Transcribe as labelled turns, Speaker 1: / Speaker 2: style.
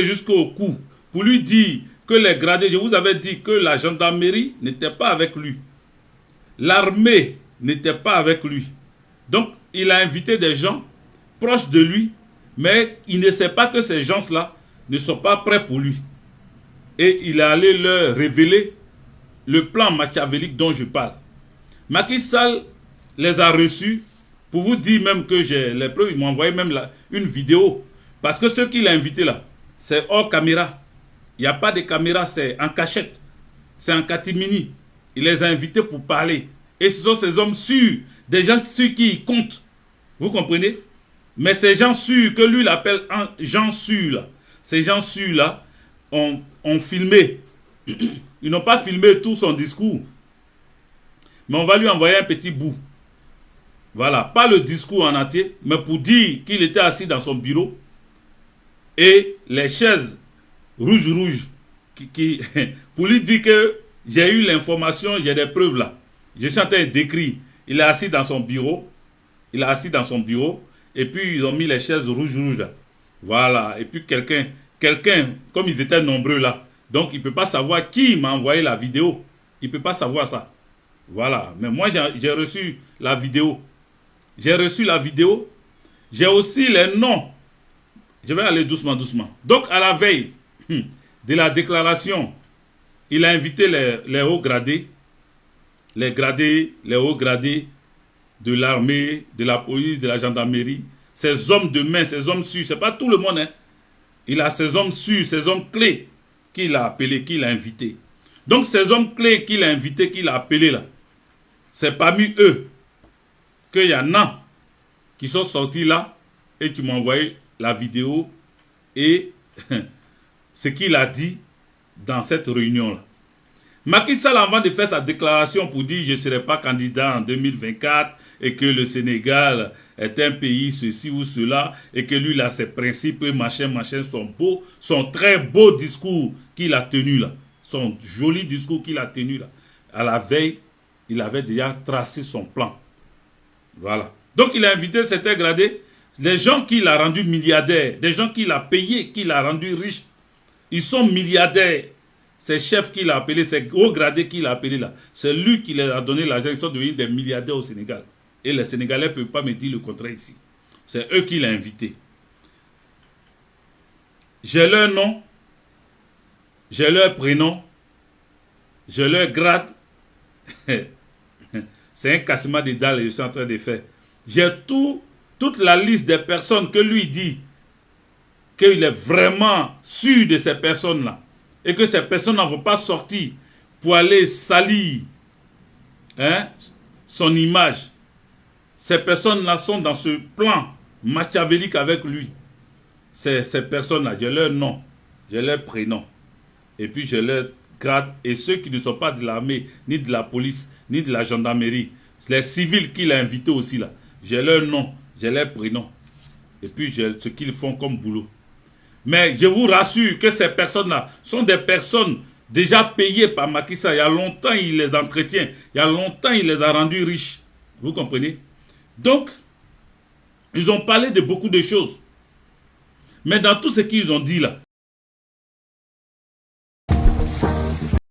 Speaker 1: jusqu'au cou pour lui dire que les gradés, je vous avais dit que la gendarmerie n'était pas avec lui. L'armée n'était pas avec lui. Donc, il a invité des gens proches de lui, mais il ne sait pas que ces gens-là ne sont pas prêts pour lui. Et il est allé leur révéler le plan machiavélique dont je parle. Macky Sall les a reçus pour vous dire même que j'ai les preuves. Il m'a envoyé même une vidéo. Parce que ceux qu'il a invités là, c'est hors caméra. Il n'y a pas de caméra, c'est en cachette. C'est en catimini. Il les a invités pour parler. Et ce sont ces hommes sûrs, des gens sûrs qui y comptent. Vous comprenez? Mais ces gens sûrs, que lui l'appelle gens sûrs là, ces gens sûrs là, ont filmé. Ils n'ont pas filmé tout son discours. Mais on va lui envoyer un petit bout. Voilà, pas le discours en entier, mais pour dire qu'il était assis dans son bureau et les chaises rouges, pour lui dire que j'ai eu l'information, j'ai des preuves là. Je suis en train d'écrire. Il est assis dans son bureau. Il est assis dans son bureau. Et puis, ils ont mis les chaises rouges là. Voilà. Et puis, quelqu'un, comme ils étaient nombreux là, donc il ne peut pas savoir qui m'a envoyé la vidéo. Il ne peut pas savoir ça. Voilà. Mais moi, j'ai reçu la vidéo. J'ai reçu la vidéo. J'ai aussi les noms. Je vais aller doucement. Donc, à la veille de la déclaration, il a invité les hauts gradés, les hauts gradés de l'armée, de la police, de la gendarmerie, ces hommes de main, ces hommes sûrs, ce n'est pas tout le monde, hein. Il a ces hommes sûrs, ces hommes clés qu'il a appelés, qu'il a invités. Donc ces hommes clés qu'il a invités, qu'il a appelés là, c'est parmi eux qu'il y en a qui sont sortis là et qui m'ont envoyé la vidéo et ce qu'il a dit dans cette réunion-là. Macky Sall, avant de faire sa déclaration pour dire je ne serai pas candidat en 2024 et que le Sénégal est un pays ceci ou cela et que lui, il a ses principes, machin, son très beau discours qu'il a tenu là, son joli discours qu'il a tenu là, à la veille, il avait déjà tracé son plan. Voilà. Donc, il a invité certains gradés, les gens qu'il a rendus milliardaires, des gens qu'il a payés, qu'il a rendus riches, ils sont milliardaires. Ces chefs qu'il a appelés, ces hauts gradés qu'il a appelés là, c'est lui qui leur a donné l'argent. Ils sont devenus des milliardaires au Sénégal. Et les Sénégalais ne peuvent pas me dire le contraire ici. C'est eux qui l'ont invité. J'ai leur nom, j'ai leur prénom, j'ai leur grade. C'est un cassement de dalles que je suis en train de faire. J'ai toute la liste des personnes que lui dit qu'il est vraiment sûr de ces personnes-là. Et que ces personnes n'en vont pas sortir pour aller salir son image. Ces personnes-là sont dans ce plan machiavélique avec lui. Ces personnes-là, j'ai leur nom, j'ai leur prénom. Et puis j'ai leur grade. Et ceux qui ne sont pas de l'armée, ni de la police, ni de la gendarmerie, les civils qu'il a invités aussi là. J'ai leur nom, j'ai leur prénom. Et puis j'ai ce qu'ils font comme boulot. Mais je vous rassure que ces personnes-là sont des personnes déjà payées par Macky Sall. Il y a longtemps, il les entretient. Il y a longtemps, il les a rendus riches. Vous comprenez? Donc, ils ont parlé de beaucoup de choses. Mais dans tout ce qu'ils ont dit là,